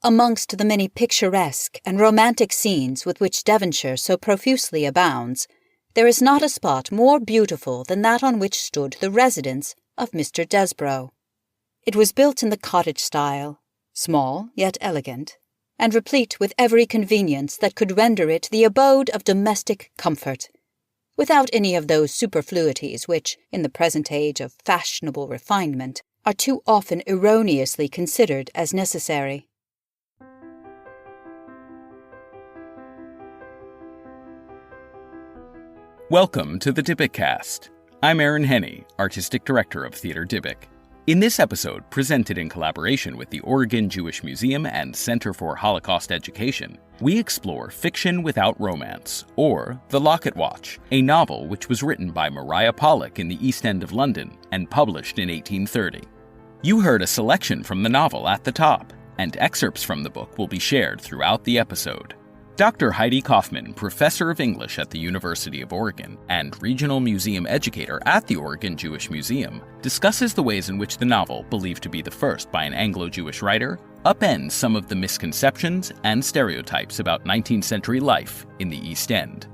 Amongst the many picturesque and romantic scenes with which Devonshire so profusely abounds, there is not a spot more beautiful than that on which stood the residence of Mr. Desborough. It was built in the cottage style, small yet elegant, and replete with every convenience that could render it the abode of domestic comfort, without any of those superfluities which, in the present age of fashionable refinement, are too often erroneously considered as necessary. Welcome to the Dybbuk-cast. I'm Aaron Henney, Artistic Director of Theatre Dybbuk. In this episode, presented in collaboration with the Oregon Jewish Museum and Center for Holocaust Education, we explore Fiction Without Romance, or The Locket-Watch, a novel which was written by Maria Polack in the East End of London and published in 1830. You heard a selection from the novel at the top, and excerpts from the book will be shared throughout the episode. Dr. Heidi Kaufman, Professor of English at the University of Oregon and Regional Museum Educator at the Oregon Jewish Museum, discusses the ways in which the novel, believed to be the first by an Anglo-Jewish writer, upends some of the misconceptions and stereotypes about 19th century life in the East End.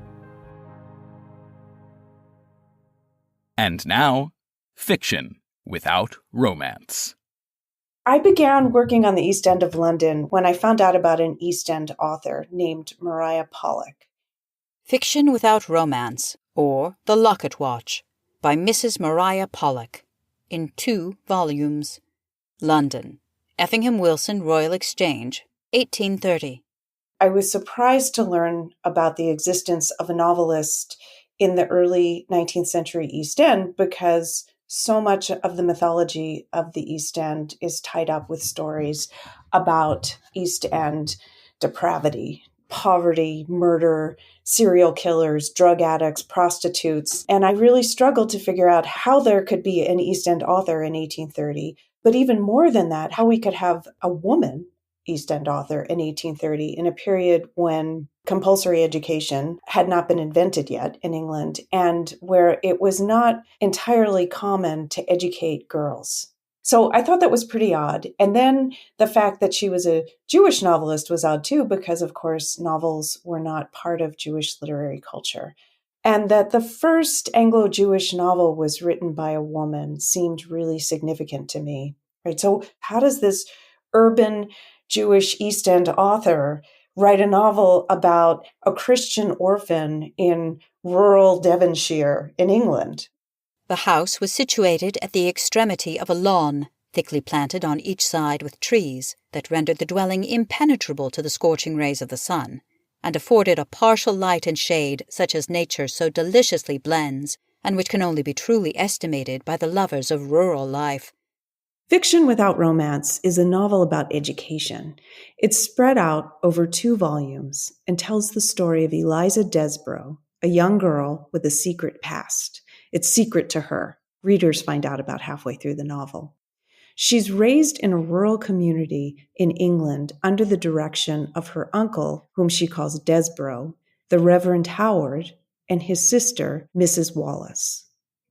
And now, Fiction Without Romance. I began working on the East End of London when I found out about an East End author named Maria Polack. Fiction Without Romance, or The Locket-Watch, by Mrs. Maria Polack, in 2 volumes. London, Effingham Wilson Royal Exchange, 1830. I was surprised to learn about the existence of a novelist in the early 19th century East End because so much of the mythology of the East End is tied up with stories about East End depravity, poverty, murder, serial killers, drug addicts, prostitutes. And I really struggled to figure out how there could be an East End author in 1830, but even more than that, how we could have a woman East End author in 1830 in a period when compulsory education had not been invented yet in England and where it was not entirely common to educate girls. So I thought that was pretty odd. And then the fact that she was a Jewish novelist was odd too, because of course novels were not part of Jewish literary culture. And that the first Anglo-Jewish novel was written by a woman seemed really significant to me. Right? So how does this urban Jewish East End author write a novel about a Christian orphan in rural Devonshire in England? The house was situated at the extremity of a lawn, thickly planted on each side with trees that rendered the dwelling impenetrable to the scorching rays of the sun, and afforded a partial light and shade such as nature so deliciously blends, and which can only be truly estimated by the lovers of rural life. Fiction Without Romance is a novel about education. It's spread out over 2 volumes and tells the story of Eliza Desborough, a young girl with a secret past. It's secret to her. Readers find out about halfway through the novel. She's raised in a rural community in England under the direction of her uncle, whom she calls Desborough, the Reverend Howard, and his sister, Mrs. Wallace.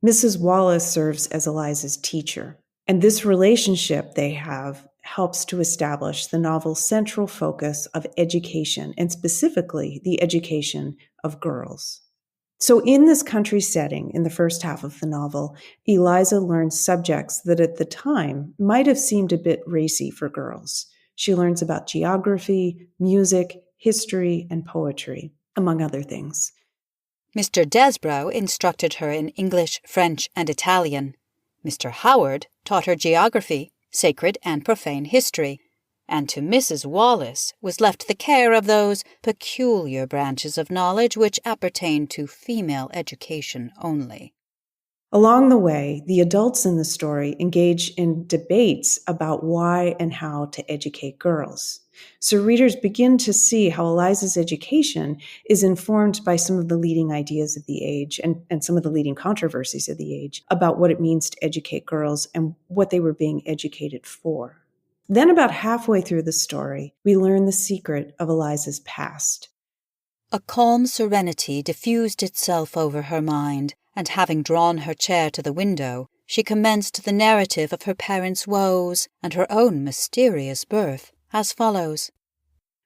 Mrs. Wallace serves as Eliza's teacher. And this relationship they have helps to establish the novel's central focus of education, and specifically the education of girls. So in this country setting, in the first half of the novel, Eliza learns subjects that at the time might have seemed a bit racy for girls. She learns about geography, music, history, and poetry, among other things. Mr. Desborough instructed her in English, French, and Italian. Mr. Howard taught her geography, sacred and profane history, and to Mrs. Wallace was left the care of those peculiar branches of knowledge which appertain to female education only. Along the way, the adults in the story engage in debates about why and how to educate girls. So readers begin to see how Eliza's education is informed by some of the leading ideas of the age and some of the leading controversies of the age about what it means to educate girls and what they were being educated for. Then about halfway through the story, we learn the secret of Eliza's past. A calm serenity diffused itself over her mind, and having drawn her chair to the window, she commenced the narrative of her parents' woes and her own mysterious birth. as follows.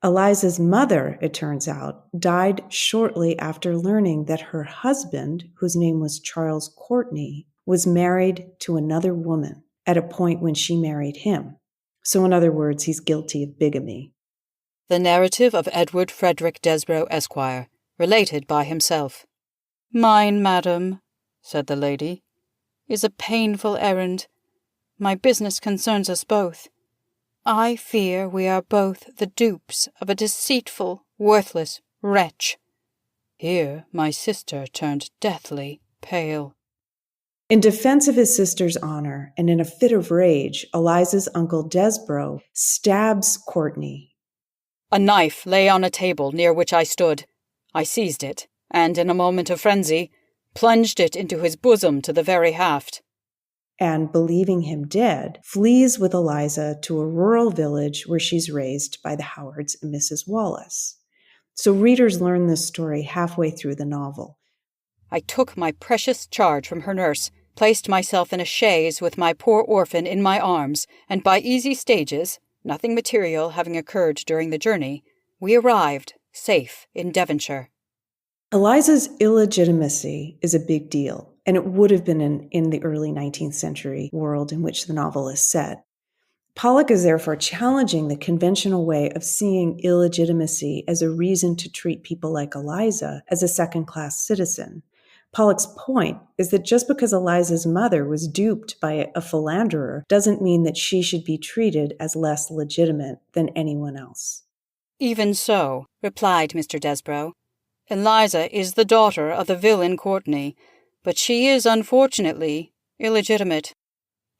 Eliza's mother, it turns out, died shortly after learning that her husband, whose name was Charles Courtney, was married to another woman at a point when she married him. So in other words, he's guilty of bigamy. The narrative of Edward Frederick Desborough, Esquire, related by himself. Mine, madam, said the lady, is a painful errand. My business concerns us both. I fear we are both the dupes of a deceitful, worthless wretch. Here my sister turned deathly pale. In defense of his sister's honor and in a fit of rage, Eliza's uncle Desborough stabs Courtney. A knife lay on a table near which I stood. I seized it, and in a moment of frenzy, plunged it into his bosom to the very haft. And, believing him dead, flees with Eliza to a rural village where she's raised by the Howards and Mrs. Wallace. So readers learn this story halfway through the novel. I took my precious charge from her nurse, placed myself in a chaise with my poor orphan in my arms, and by easy stages, nothing material having occurred during the journey, we arrived, safe, in Devonshire. Eliza's illegitimacy is a big deal, and it would have been in the early 19th century world in which the novel is set. Polack is therefore challenging the conventional way of seeing illegitimacy as a reason to treat people like Eliza as a second-class citizen. Polack's point is that just because Eliza's mother was duped by a philanderer doesn't mean that she should be treated as less legitimate than anyone else. Even so, replied Mr. Desborough, Eliza is the daughter of the villain Courtney, but she is, unfortunately, illegitimate.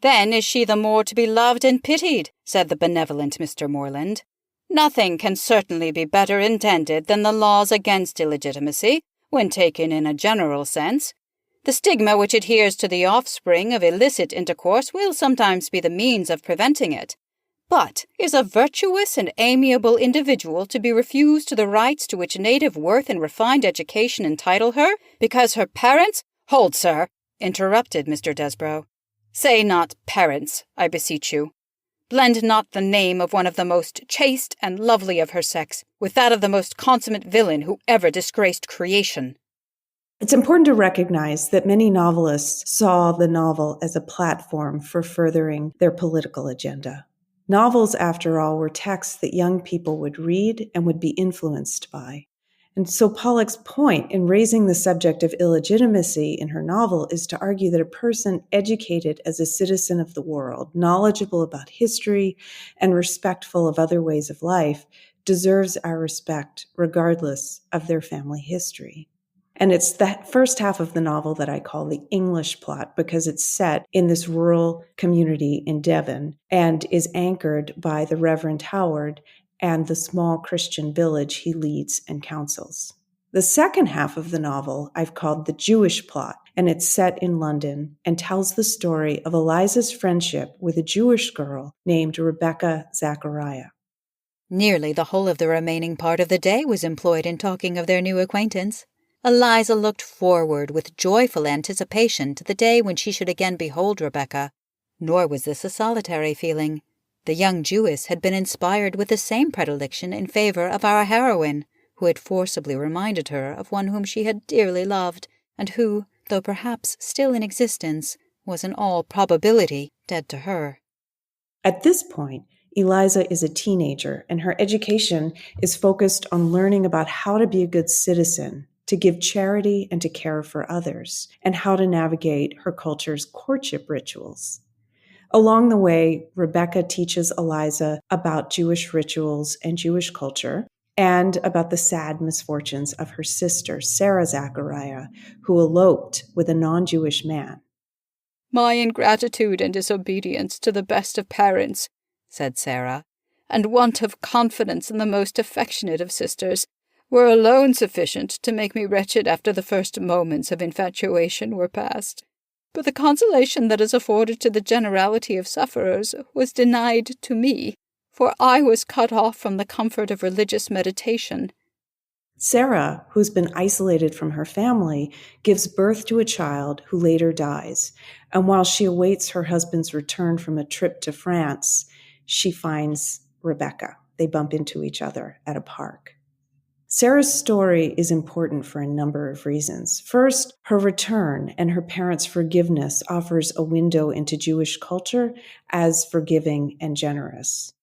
Then is she the more to be loved and pitied, said the benevolent Mr. Morland. Nothing can certainly be better intended than the laws against illegitimacy, when taken in a general sense. The stigma which adheres to the offspring of illicit intercourse will sometimes be the means of preventing it. But is a virtuous and amiable individual to be refused the rights to which native worth and refined education entitle her, because her parents— Hold, sir, interrupted Mr. Desborough. Say not parents, I beseech you. Blend not the name of one of the most chaste and lovely of her sex with that of the most consummate villain who ever disgraced creation. It's important to recognize that many novelists saw the novel as a platform for furthering their political agenda. Novels, after all, were texts that young people would read and would be influenced by. And so Polack's point in raising the subject of illegitimacy in her novel is to argue that a person educated as a citizen of the world, knowledgeable about history, and respectful of other ways of life, deserves our respect regardless of their family history. And it's that first half of the novel that I call the English plot because it's set in this rural community in Devon and is anchored by the Reverend Howard and the small Christian village he leads and counsels. The second half of the novel I've called the Jewish plot, and it's set in London and tells the story of Eliza's friendship with a Jewish girl named Rebecca Zachariah. Nearly the whole of the remaining part of the day was employed in talking of their new acquaintance. Eliza looked forward with joyful anticipation to the day when she should again behold Rebecca. Nor was this a solitary feeling. The young Jewess had been inspired with the same predilection in favor of our heroine, who had forcibly reminded her of one whom she had dearly loved, and who, though perhaps still in existence, was in all probability dead to her. At this point, Eliza is a teenager, and her education is focused on learning about how to be a good citizen, to give charity and to care for others, and how to navigate her culture's courtship rituals. Along the way, Rebecca teaches Eliza about Jewish rituals and Jewish culture, and about the sad misfortunes of her sister, Sarah Zachariah, who eloped with a non-Jewish man. My ingratitude and disobedience to the best of parents, said Sarah, and want of confidence in the most affectionate of sisters, were alone sufficient to make me wretched after the first moments of infatuation were past. But the consolation that is afforded to the generality of sufferers was denied to me, for I was cut off from the comfort of religious meditation. Sarah, who's been isolated from her family, gives birth to a child who later dies, and while she awaits her husband's return from a trip to France, she finds Rebecca. They bump into each other at a park. Sarah's story is important for a number of reasons. First, her return and her parents' forgiveness offers a window into Jewish culture as forgiving and generous.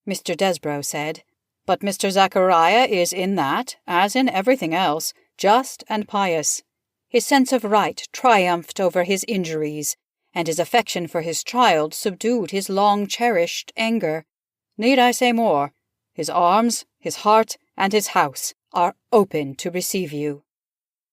Mr. Desborough said, "But Mr. Zachariah is in that, as in everything else, just and pious. His sense of right triumphed over his injuries, and his affection for his child subdued his long-cherished anger. Need I say more? His arms, his heart, and his house are open to receive you."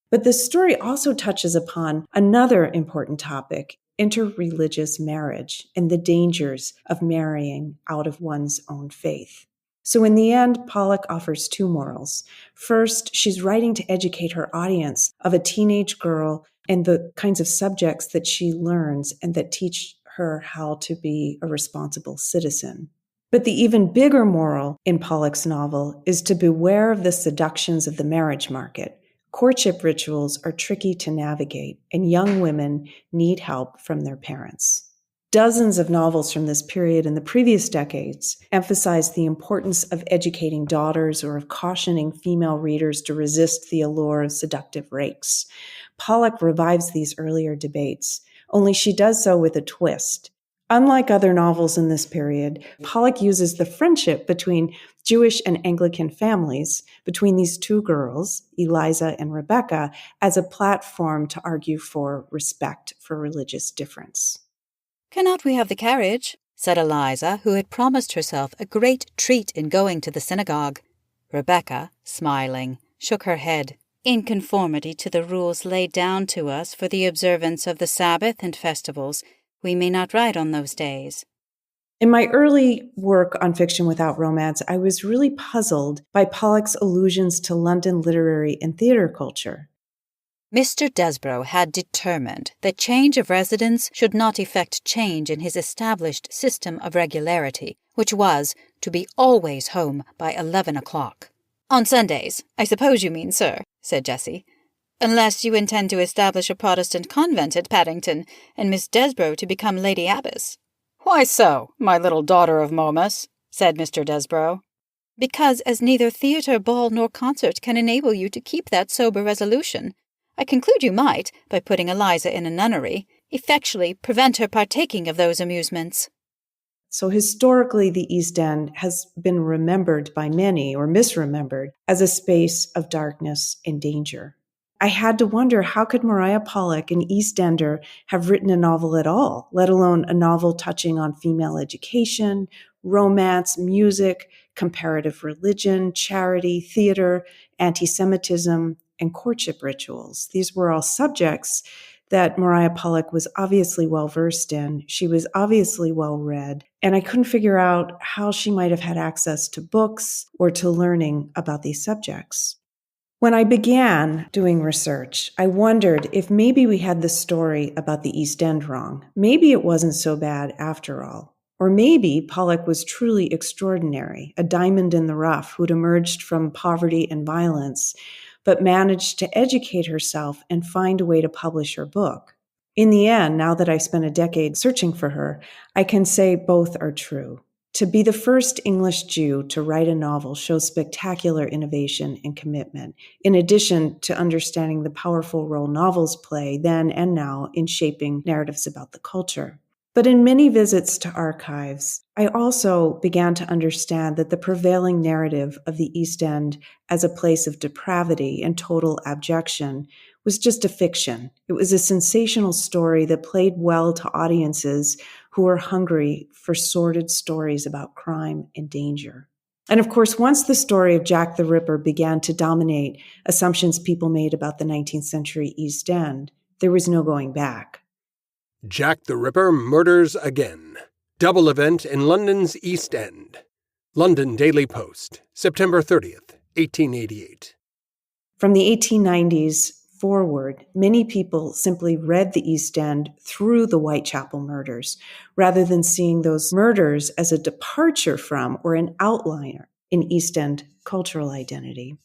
But the story also touches upon another important topic, interreligious marriage, and the dangers of marrying out of one's own faith. So in the end, Polack offers two morals. First, she's writing to educate her audience of a teenage girl and the kinds of subjects that she learns and that teach her how to be a responsible citizen. But the even bigger moral in Polack's novel is to beware of the seductions of the marriage market. Courtship rituals are tricky to navigate, and young women need help from their parents. Dozens of novels from this period in the previous decades emphasize the importance of educating daughters or of cautioning female readers to resist the allure of seductive rakes. Polack revives these earlier debates, only she does so with a twist. Unlike other novels in this period, Polack uses the friendship between Jewish and Anglican families, between these two girls, Eliza and Rebecca, as a platform to argue for respect for religious difference. "Cannot we have the carriage?" said Eliza, who had promised herself a great treat in going to the synagogue. Rebecca, smiling, shook her head. "In conformity to the rules laid down to us for the observance of the Sabbath and festivals, we may not ride on those days." In my early work on fiction without romance, I was really puzzled by Polack's allusions to London literary and theater culture. Mr. Desborough had determined that change of residence should not effect change in his established system of regularity, which was to be always home by 11 o'clock. "On Sundays, I suppose you mean, sir," said Jessie. "Unless you intend to establish a Protestant convent at Paddington, and Miss Desborough to become Lady Abbess." "Why so, my little daughter of Momus?" said Mr. Desborough. "Because as neither theatre, ball, nor concert can enable you to keep that sober resolution, I conclude you might, by putting Eliza in a nunnery, effectually prevent her partaking of those amusements." So historically, the East End has been remembered by many, or misremembered, as a space of darkness and danger. I had to wonder, how could Maria Polack, an East Ender, have written a novel at all, let alone a novel touching on female education, romance, music, comparative religion, charity, theater, anti-Semitism, and courtship rituals. These were all subjects that Maria Polack was obviously well-versed in. She was obviously well-read, and I couldn't figure out how she might have had access to books or to learning about these subjects. When I began doing research, I wondered if maybe we had the story about the East End wrong. Maybe it wasn't so bad after all. Or maybe Polack was truly extraordinary, a diamond in the rough who'd emerged from poverty and violence, but managed to educate herself and find a way to publish her book. In the end, now that I spent a decade searching for her, I can say both are true. To be the first English Jew to write a novel shows spectacular innovation and commitment, in addition to understanding the powerful role novels play then and now in shaping narratives about the culture. But in many visits to archives, I also began to understand that the prevailing narrative of the East End as a place of depravity and total abjection was just a fiction. It was a sensational story that played well to audiences who were hungry for sordid stories about crime and danger. And of course, once the story of Jack the Ripper began to dominate assumptions people made about the 19th century East End, there was no going back. Jack the Ripper murders again. Double event in London's East End. London Daily Post, September 30th, 1888. From the 1890s forward, many people simply read the East End through the Whitechapel murders, rather than seeing those murders as a departure from or an outliner in East End cultural identity.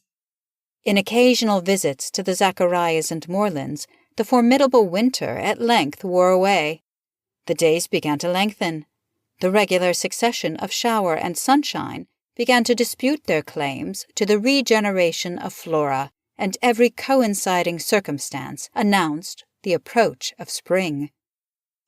In occasional visits to the Zacharias and Moorlands, the formidable winter at length wore away. The days began to lengthen. The regular succession of shower and sunshine began to dispute their claims to the regeneration of flora, and every coinciding circumstance announced the approach of spring.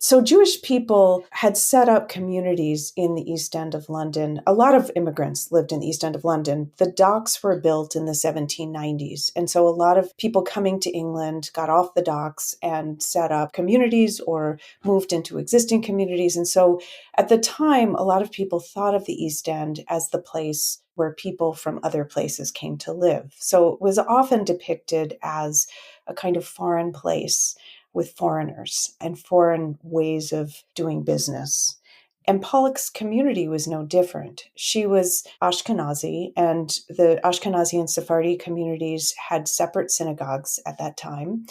So Jewish people had set up communities in the East End of London. A lot of immigrants lived in the East End of London. The docks were built in the 1790s. And so a lot of people coming to England got off the docks and set up communities or moved into existing communities. And so at the time, a lot of people thought of the East End as the place where people from other places came to live. So it was often depicted as a kind of foreign place with foreigners and foreign ways of doing business. And Polack's community was no different. She was Ashkenazi, and the Ashkenazi and Sephardi communities had separate synagogues at that time.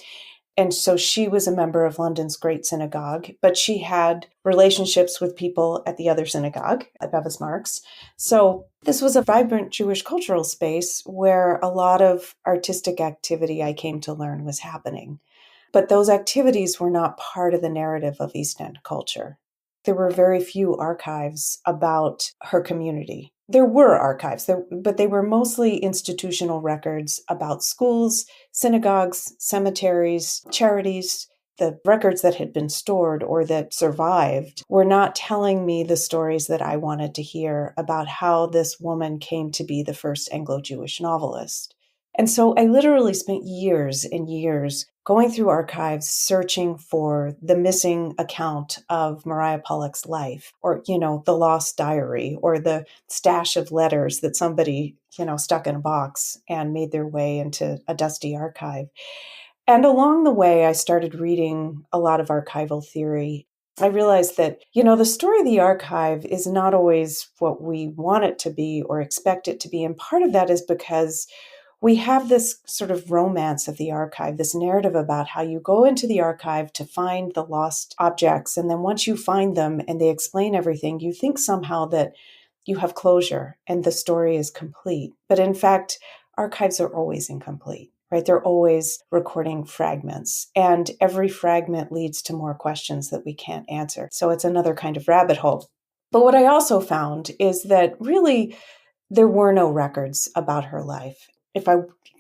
And so she was a member of London's Great Synagogue, but she had relationships with people at the other synagogue, at Bevis Marks. So this was a vibrant Jewish cultural space where a lot of artistic activity, I came to learn, was happening. But those activities were not part of the narrative of East End culture. There were very few archives about her community. There were archives, but they were mostly institutional records about schools, synagogues, cemeteries, charities. The records that had been stored or that survived were not telling me the stories that I wanted to hear about how this woman came to be the first Anglo-Jewish novelist. And so I literally spent years and years going through archives, searching for the missing account of Maria Polack's life, or, the lost diary, or the stash of letters that somebody, stuck in a box and made their way into a dusty archive. And along the way, I started reading a lot of archival theory. I realized that, the story of the archive is not always what we want it to be or expect it to be. And part of that is because we have this sort of romance of the archive, this narrative about how you go into the archive to find the lost objects. And then once you find them and they explain everything, you think somehow that you have closure and the story is complete. But in fact, archives are always incomplete, right? They're always recording fragments, and every fragment leads to more questions that we can't answer. So it's another kind of rabbit hole. But what I also found is that really there were no records about her life. If I,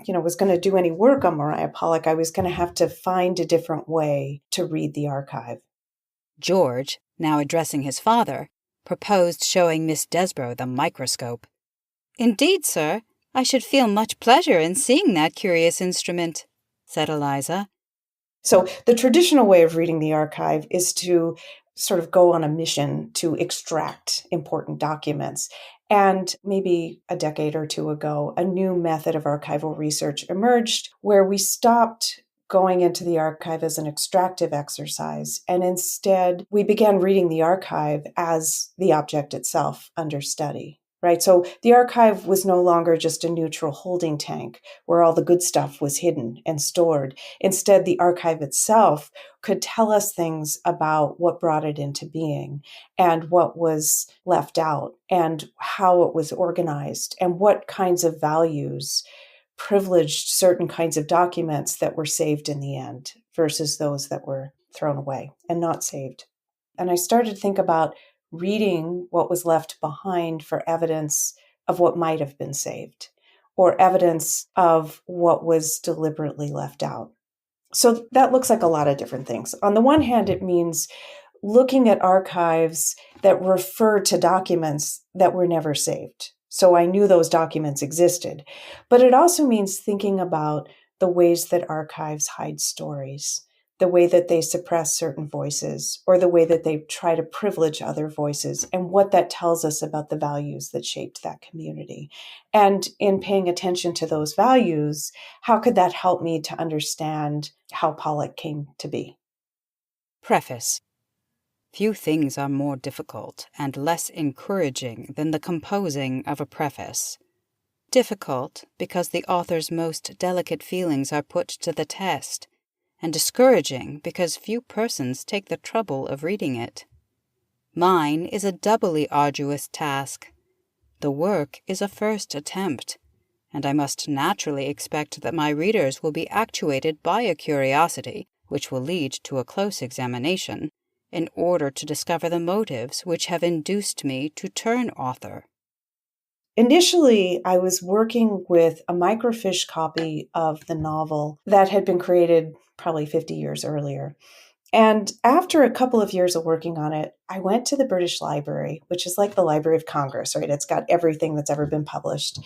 was going to do any work on Maria Polack, I was going to have to find a different way to read the archive. George, now addressing his father, proposed showing Miss Desborough the microscope. "Indeed, sir, I should feel much pleasure in seeing that curious instrument," said Eliza. So the traditional way of reading the archive is to sort of go on a mission to extract important documents. And maybe a decade or two ago, a new method of archival research emerged where we stopped going into the archive as an extractive exercise. And instead, we began reading the archive as the object itself under study. Right. So the archive was no longer just a neutral holding tank where all the good stuff was hidden and stored. Instead, the archive itself could tell us things about what brought it into being and what was left out and how it was organized and what kinds of values privileged certain kinds of documents that were saved in the end versus those that were thrown away and not saved. And I started to think about reading what was left behind for evidence of what might have been saved or evidence of what was deliberately left out. So that looks like a lot of different things. On the one hand, it means looking at archives that refer to documents that were never saved. So I knew those documents existed. But it also means thinking about the ways that archives hide stories, the way that they suppress certain voices, or the way that they try to privilege other voices, and what that tells us about the values that shaped that community. And in paying attention to those values, how could that help me to understand how Polack came to be? Preface. Few things are more difficult and less encouraging than the composing of a preface. Difficult because the author's most delicate feelings are put to the test, and discouraging because few persons take the trouble of reading it. Mine is a doubly arduous task. The work is a first attempt, and I must naturally expect that my readers will be actuated by a curiosity which will lead to a close examination, in order to discover the motives which have induced me to turn author. Initially, I was working with a microfiche copy of the novel that had been created probably 50 years earlier. And after a couple of years of working on it, I went to the British Library, which is like the Library of Congress, right? It's got everything that's ever been published.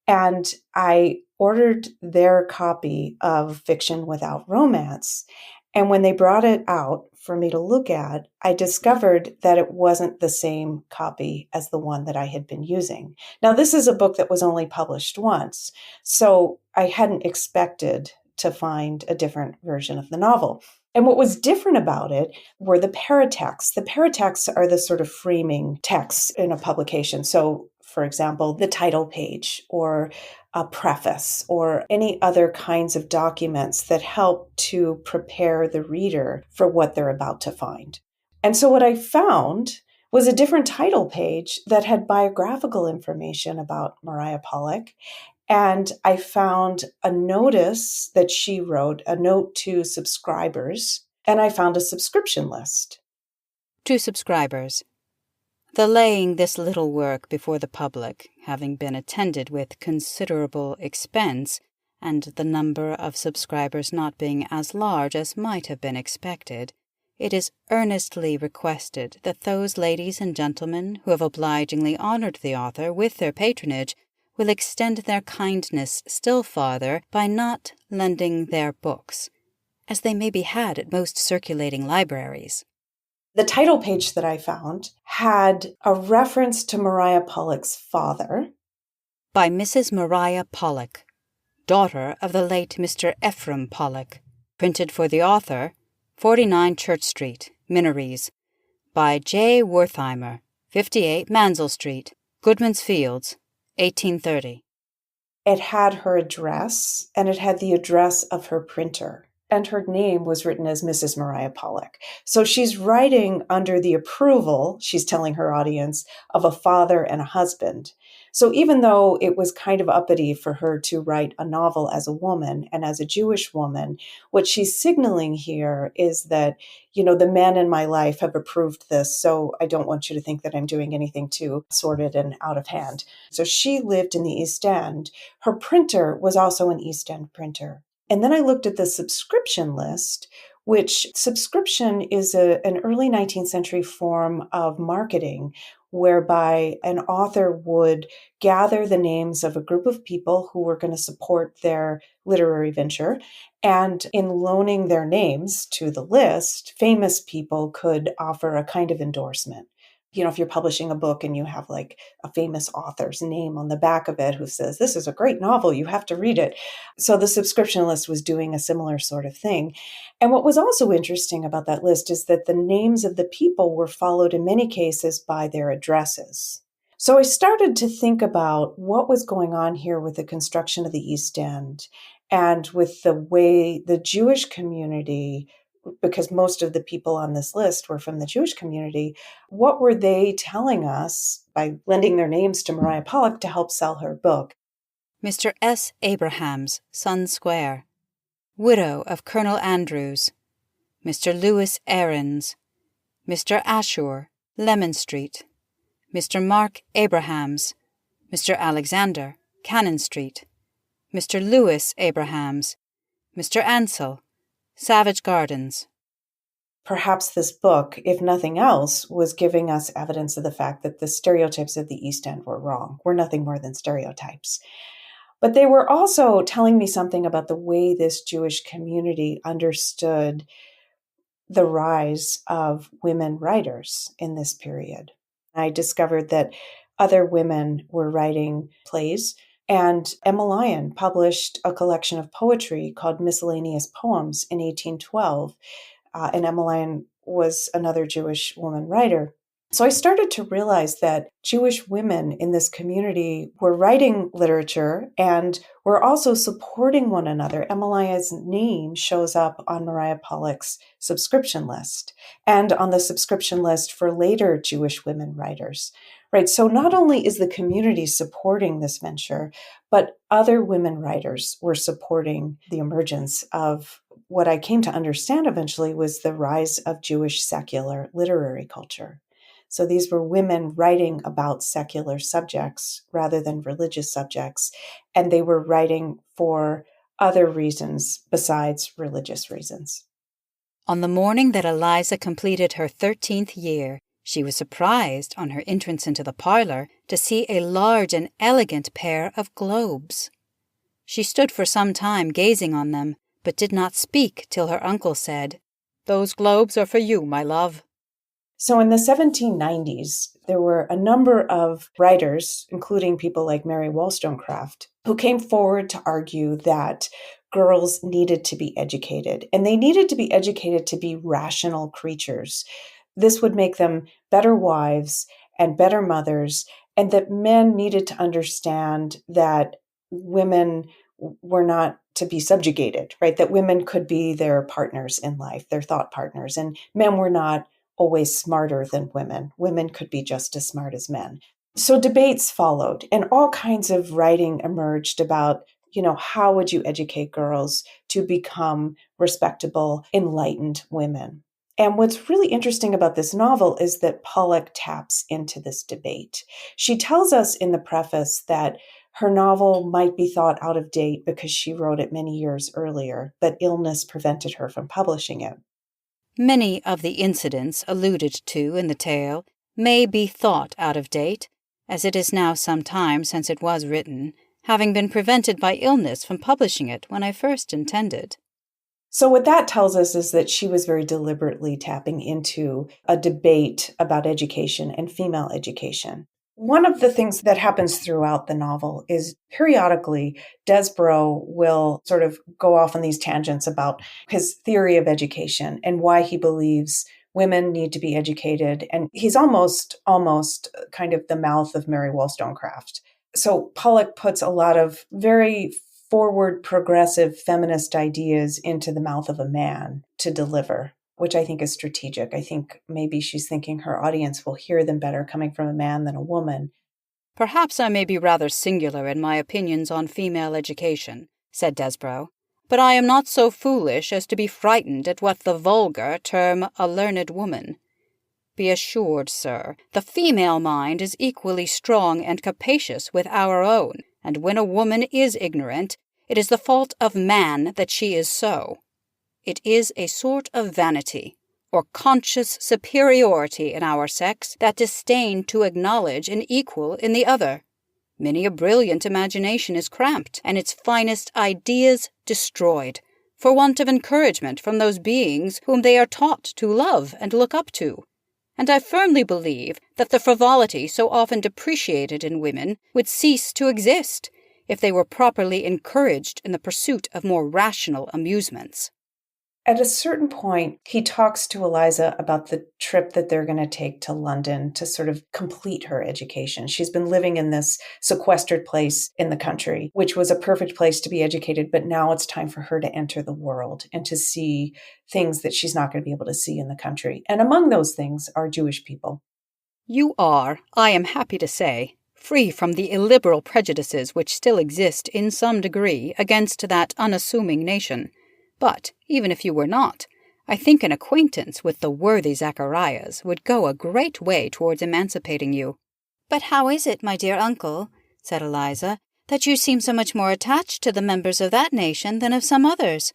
And I ordered their copy of Fiction Without Romance. And when they brought it out for me to look at, I discovered that it wasn't the same copy as the one that I had been using. Now, this is a book that was only published once, so I hadn't expected to find a different version of the novel. And what was different about it were the paratexts. The paratexts are the sort of framing texts in a publication. So, for example, the title page or a preface or any other kinds of documents that help to prepare the reader for what they're about to find. And so what I found was a different title page that had biographical information about Maria Polack. And I found a notice that she wrote, a note to subscribers, and I found a subscription list. To subscribers. The laying this little work before the public, having been attended with considerable expense, and the number of subscribers not being as large as might have been expected, it is earnestly requested that those ladies and gentlemen who have obligingly honoured the author with their patronage will extend their kindness still farther by not lending their books, as they may be had at most circulating libraries. The title page that I found had a reference to Maria Polack's father. By Mrs. Maria Polack, daughter of the late Mr. Ephraim Polack, printed for the author, 49 Church Street, Minories, by J. Wertheimer, 58 Mansell Street, Goodman's Fields, 1830. It had her address, and it had the address of her printer. And her name was written as Mrs. Maria Polack. So she's writing under the approval, she's telling her audience, of a father and a husband. So even though it was kind of uppity for her to write a novel as a woman and as a Jewish woman, what she's signaling here is that, the men in my life have approved this, so I don't want you to think that I'm doing anything too sordid and out of hand. So she lived in the East End. Her printer was also an East End printer. And then I looked at the subscription list, which subscription is an early 19th century form of marketing whereby an author would gather the names of a group of people who were going to support their literary venture. And in loaning their names to the list, famous people could offer a kind of endorsement. If you're publishing a book and you have like a famous author's name on the back of it who says, this is a great novel, you have to read it. So the subscription list was doing a similar sort of thing. And what was also interesting about that list is that the names of the people were followed in many cases by their addresses. So I started to think about what was going on here with the construction of the East End and with the way the Jewish community, because most of the people on this list were from the Jewish community, what were they telling us by lending their names to Maria Polack to help sell her book? Mr. S. Abrahams, Sun Square. Widow of Colonel Andrews. Mr. Lewis Ahrens. Mr. Ashur, Lemon Street. Mr. Mark Abrahams. Mr. Alexander, Cannon Street. Mr. Lewis Abrahams. Mr. Ansel, Savage Gardens. Perhaps this book, if nothing else, was giving us evidence of the fact that the stereotypes of the East End were wrong. We're nothing more than stereotypes. But they were also telling me something about the way this Jewish community understood the rise of women writers in this period. I discovered that other women were writing plays, and Emma Lyon published a collection of poetry called Miscellaneous Poems in 1812. And Emma Lyon was another Jewish woman writer. So I started to realize that Jewish women in this community were writing literature and were also supporting one another. Emma Lyon's name shows up on Maria Polack's subscription list and on the subscription list for later Jewish women writers. Right. So not only is the community supporting this venture, but other women writers were supporting the emergence of what I came to understand eventually was the rise of Jewish secular literary culture. So these were women writing about secular subjects rather than religious subjects, and they were writing for other reasons besides religious reasons. On the morning that Eliza completed her 13th year, she was surprised on her entrance into the parlor to see a large and elegant pair of globes. She stood for some time gazing on them, but did not speak till her uncle said, "Those globes are for you, my love." So in the 1790s, there were a number of writers, including people like Mary Wollstonecraft, who came forward to argue that girls needed to be educated, and they needed to be educated to be rational creatures. This would make them better wives and better mothers, and that men needed to understand that women were not to be subjugated, right? That women could be their partners in life, their thought partners, and men were not always smarter than women. Women could be just as smart as men. So debates followed, and all kinds of writing emerged about, how would you educate girls to become respectable, enlightened women? And what's really interesting about this novel is that Polack taps into this debate. She tells us in the preface that her novel might be thought out of date because she wrote it many years earlier, but illness prevented her from publishing it. Many of the incidents alluded to in the tale may be thought out of date, as it is now some time since it was written, having been prevented by illness from publishing it when I first intended. So what that tells us is that she was very deliberately tapping into a debate about education and female education. One of the things that happens throughout the novel is periodically Desborough will sort of go off on these tangents about his theory of education and why he believes women need to be educated. And he's almost kind of the mouth of Mary Wollstonecraft. So Polack puts a lot of very forward, progressive, feminist ideas into the mouth of a man to deliver, which I think is strategic. I think maybe she's thinking her audience will hear them better coming from a man than a woman. "Perhaps I may be rather singular in my opinions on female education," said Desborough, "but I am not so foolish as to be frightened at what the vulgar term a learned woman. Be assured, sir, the female mind is equally strong and capacious with our own, and when a woman is ignorant, it is the fault of man that she is so. It is a sort of vanity, or conscious superiority in our sex that disdain to acknowledge an equal in the other. Many a brilliant imagination is cramped, and its finest ideas destroyed, for want of encouragement from those beings whom they are taught to love and look up to. And I firmly believe that the frivolity so often depreciated in women would cease to exist if they were properly encouraged in the pursuit of more rational amusements." At a certain point, he talks to Eliza about the trip that they're going to take to London to sort of complete her education. She's been living in this sequestered place in the country, which was a perfect place to be educated, but now it's time for her to enter the world and to see things that she's not going to be able to see in the country. And among those things are Jewish people. "You are, I am happy to say, free from the illiberal prejudices which still exist in some degree against that unassuming nation. But, even if you were not, I think an acquaintance with the worthy Zacharias would go a great way towards emancipating you." "But how is it, my dear uncle," said Eliza, "that you seem so much more attached to the members of that nation than of some others?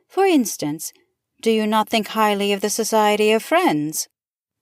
For instance, do you not think highly of the Society of Friends?"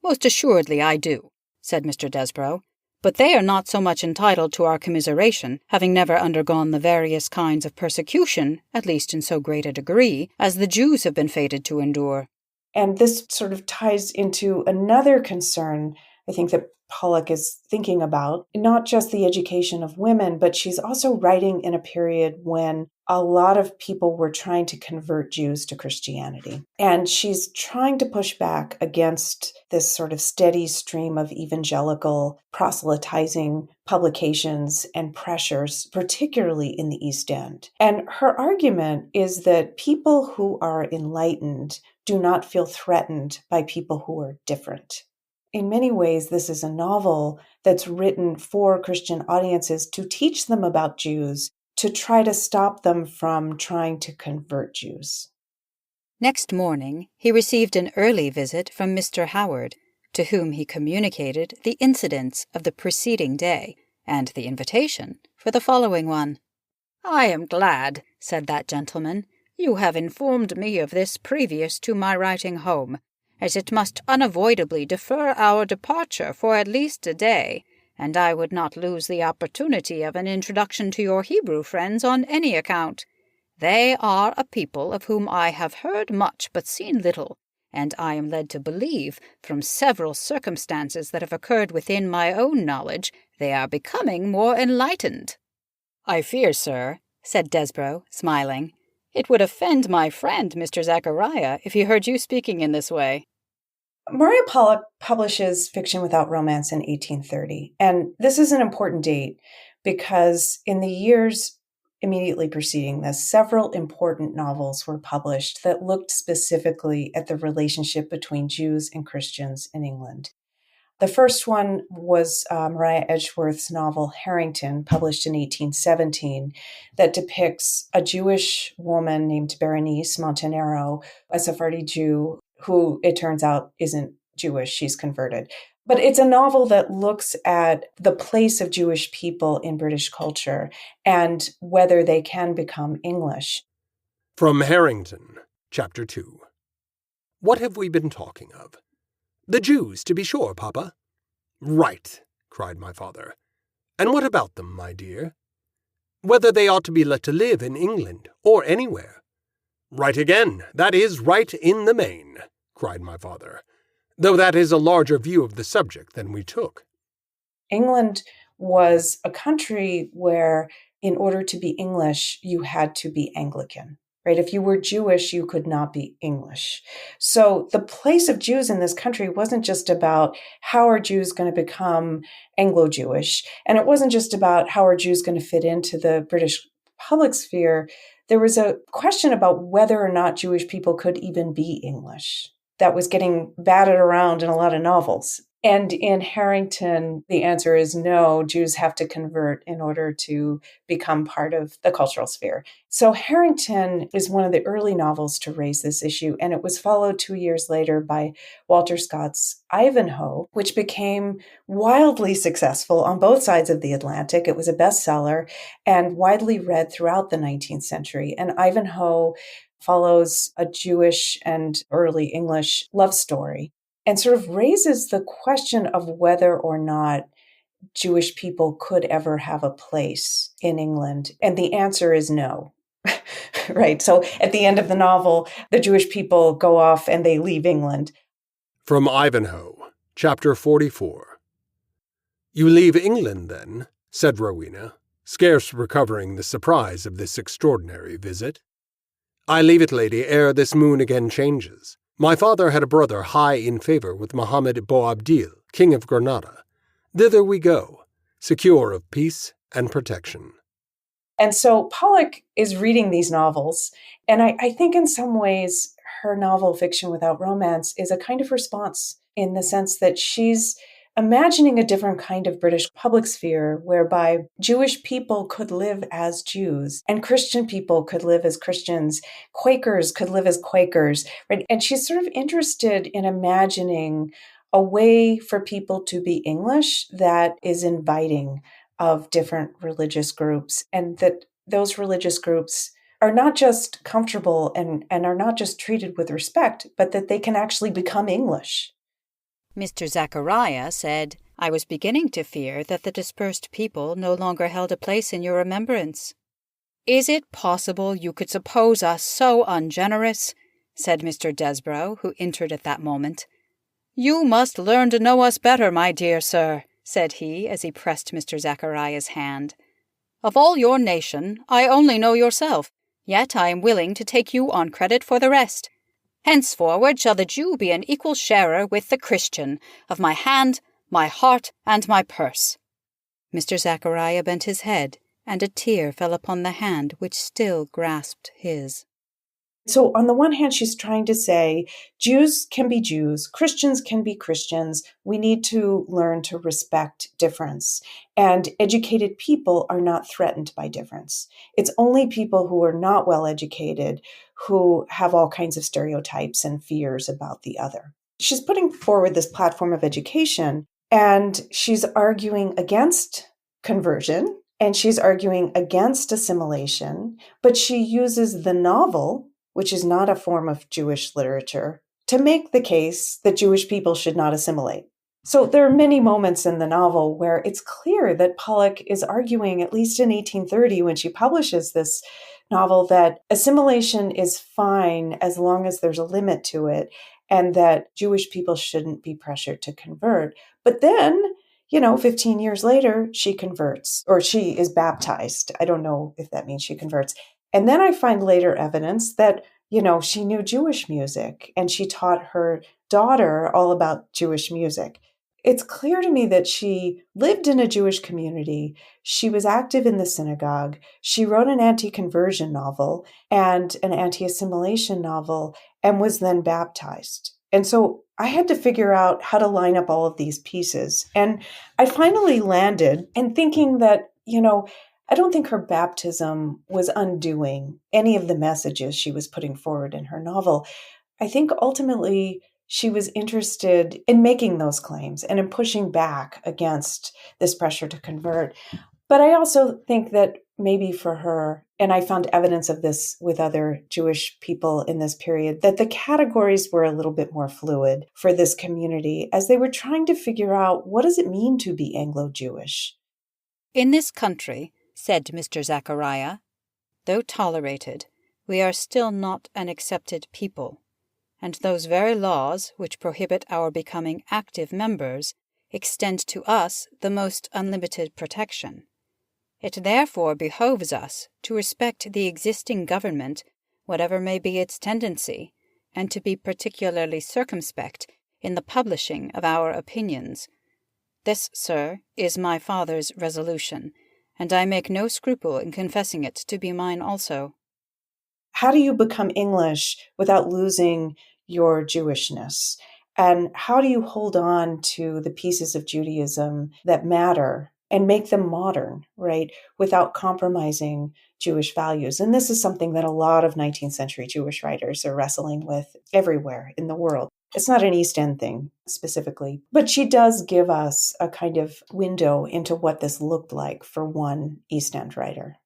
"Most assuredly I do," said Mr. Desborough. "But they are not so much entitled to our commiseration, having never undergone the various kinds of persecution, at least in so great a degree, as the Jews have been fated to endure." And this sort of ties into another concern, I think, that Polack is thinking about, not just the education of women, but she's also writing in a period when a lot of people were trying to convert Jews to Christianity. And she's trying to push back against this sort of steady stream of evangelical proselytizing publications and pressures, particularly in the East End. And her argument is that people who are enlightened do not feel threatened by people who are different. In many ways, this is a novel that's written for Christian audiences to teach them about Jews, to try to stop them from trying to convert Jews. Next morning he received an early visit from Mr. Howard, to whom he communicated the incidents of the preceding day and the invitation for the following one. "I am glad," said that gentleman, "you have informed me of this previous to my writing home, as it must unavoidably defer our departure for at least a day, and I would not lose the opportunity of an introduction to your Hebrew friends on any account. They are a people of whom I have heard much but seen little, and I am led to believe, from several circumstances that have occurred within my own knowledge, they are becoming more enlightened." "I fear, sir," said Desborough, smiling, "it would offend my friend, Mr. Zachariah, if he heard you speaking in this way." Maria Polack publishes Fiction Without Romance in 1830, and this is an important date because in the years immediately preceding this, several important novels were published that looked specifically at the relationship between Jews and Christians in England. The first one was Maria Edgeworth's novel Harrington, published in 1817, that depicts a Jewish woman named Berenice Montenero, a Sephardi Jew, who it turns out isn't Jewish, she's converted. But it's a novel that looks at the place of Jewish people in British culture and whether they can become English. From Harrington, Chapter 2. What have we been talking of? The Jews, to be sure, Papa. Right, cried my father. And what about them, my dear? Whether they ought to be let to live in England or anywhere. Right again, that is right in the main, cried my father, though that is a larger view of the subject than we took. England was a country where, in order to be English, you had to be Anglican, right? If you were Jewish, you could not be English. So the place of Jews in this country wasn't just about how are Jews going to become Anglo-Jewish, and it wasn't just about how are Jews going to fit into the British public sphere. There was a question about whether or not Jewish people could even be English that was getting batted around in a lot of novels. And in Harrington, the answer is no, Jews have to convert in order to become part of the cultural sphere. So Harrington is one of the early novels to raise this issue, and it was followed 2 years later by Walter Scott's Ivanhoe, which became wildly successful on both sides of the Atlantic. It was a bestseller and widely read throughout the 19th century. And Ivanhoe follows a Jewish and early English love story and sort of raises the question of whether or not Jewish people could ever have a place in England. And the answer is no. Right. So at the end of the novel, the Jewish people go off and they leave England. From Ivanhoe, Chapter 44. You leave England, then, said Rowena, scarce recovering the surprise of this extraordinary visit. I leave it, lady, ere this moon again changes. My father had a brother high in favor with Mohammed Boabdil, king of Granada. Thither we go, secure of peace and protection. And so Polack is reading these novels, and I think in some ways her novel Fiction Without Romance is a kind of response in the sense that she's imagining a different kind of British public sphere whereby Jewish people could live as Jews and Christian people could live as Christians, Quakers could live as Quakers, right? And she's sort of interested in imagining a way for people to be English that is inviting of different religious groups, and that those religious groups are not just comfortable and are not just treated with respect, but that they can actually become English. Mr. Zachariah said, "I was beginning to fear that the dispersed people no longer held a place in your remembrance." "Is it possible you could suppose us so ungenerous?" said Mr. Desborough, who entered at that moment. "You must learn to know us better, my dear sir," said he, as he pressed Mr. Zachariah's hand. "Of all your nation, I only know yourself, yet I am willing to take you on credit for the rest. Henceforward shall the Jew be an equal sharer with the Christian, of my hand, my heart, and my purse." Mr. Zachariah bent his head, and a tear fell upon the hand which still grasped his. So on the one hand, she's trying to say Jews can be Jews, Christians can be Christians. We need to learn to respect difference. And educated people are not threatened by difference. It's only people who are not well educated who have all kinds of stereotypes and fears about the other. She's putting forward this platform of education, and she's arguing against conversion, and she's arguing against assimilation, but she uses the novel, which is not a form of Jewish literature, to make the case that Jewish people should not assimilate. So there are many moments in the novel where it's clear that Polack is arguing, at least in 1830, when she publishes this novel, that assimilation is fine as long as there's a limit to it, and that Jewish people shouldn't be pressured to convert. But then, 15 years later, she converts, or she is baptized. I don't know if that means she converts. And then I find later evidence that, she knew Jewish music and she taught her daughter all about Jewish music. It's clear to me that she lived in a Jewish community. She was active in the synagogue. She wrote an anti-conversion novel and an anti-assimilation novel and was then baptized. And so I had to figure out how to line up all of these pieces. And I finally landed in thinking that, I don't think her baptism was undoing any of the messages she was putting forward in her novel. I think ultimately she was interested in making those claims and in pushing back against this pressure to convert. But I also think that maybe for her, and I found evidence of this with other Jewish people in this period, that the categories were a little bit more fluid for this community as they were trying to figure out, what does it mean to be Anglo-Jewish? In this country, said Mr. Zachariah, though tolerated, we are still not an accepted people, and those very laws which prohibit our becoming active members extend to us the most unlimited protection. It therefore behoves us to respect the existing government, whatever may be its tendency, and to be particularly circumspect in the publishing of our opinions. This, sir, is my father's resolution, and I make no scruple in confessing it to be mine also. How do you become English without losing your Jewishness? And how do you hold on to the pieces of Judaism that matter and make them modern, right, without compromising Jewish values? And this is something that a lot of 19th century Jewish writers are wrestling with everywhere in the world. It's not an East End thing specifically, but she does give us a kind of window into what this looked like for one East End writer.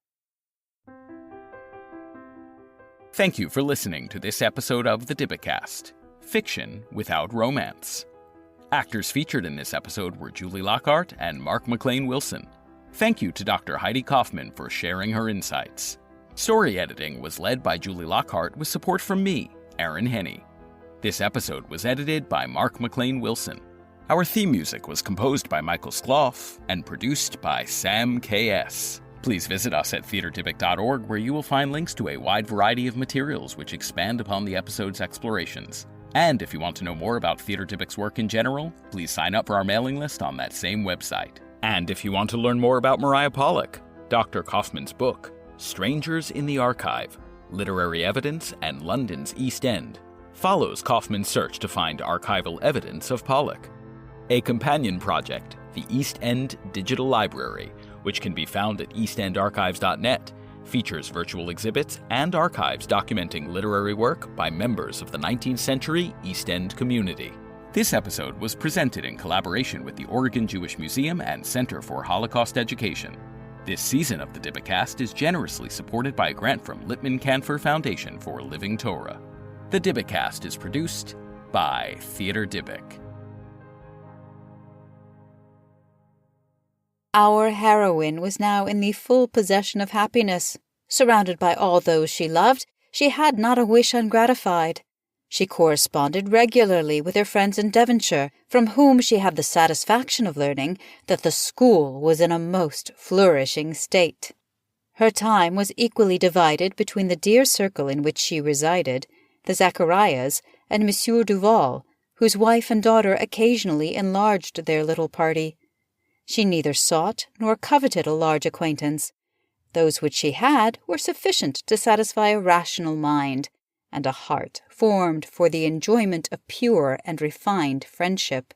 Thank you for listening to this episode of the Dibicast, Fiction Without Romance. Actors featured in this episode were Julie Lockhart and Mark McLean Wilson. Thank you to Dr. Heidi Kaufman for sharing her insights. Story editing was led by Julie Lockhart with support from me, Aaron Henney. This episode was edited by Mark McLean Wilson. Our theme music was composed by Michael Skloff and produced by Sam K.S. Please visit us at theaterdybic.org, where you will find links to a wide variety of materials which expand upon the episode's explorations. And if you want to know more about Theater Dybic's work in general, please sign up for our mailing list on that same website. And if you want to learn more about Maria Polack, Dr. Kaufman's book, Strangers in the Archive, Literary Evidence and London's East End, follows Kaufman's search to find archival evidence of Polack. A companion project, the East End Digital Library, which can be found at eastendarchives.net, features virtual exhibits and archives documenting literary work by members of the 19th century East End community. This episode was presented in collaboration with the Oregon Jewish Museum and Center for Holocaust Education. This season of the Dibicast is generously supported by a grant from Lippman Canfor Foundation for Living Torah. The Dibicast is produced by Theater Dybic. Our heroine was now in the full possession of happiness. Surrounded by all those she loved, she had not a wish ungratified. She corresponded regularly with her friends in Devonshire, from whom she had the satisfaction of learning that the school was in a most flourishing state. Her time was equally divided between the dear circle in which she resided, the Zacharias, and Monsieur Duval, whose wife and daughter occasionally enlarged their little party. She neither sought nor coveted a large acquaintance. Those which she had were sufficient to satisfy a rational mind, and a heart formed for the enjoyment of pure and refined friendship.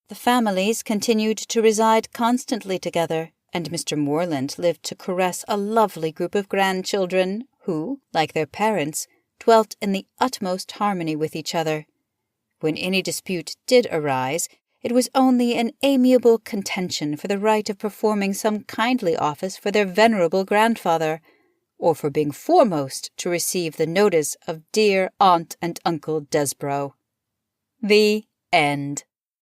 The families continued to reside constantly together, and Mr. Morland lived to caress a lovely group of grandchildren who, like their parents, dwelt in the utmost harmony with each other. When any dispute did arise, it was only an amiable contention for the right of performing some kindly office for their venerable grandfather, or for being foremost to receive the notice of dear Aunt and Uncle Desborough. The end.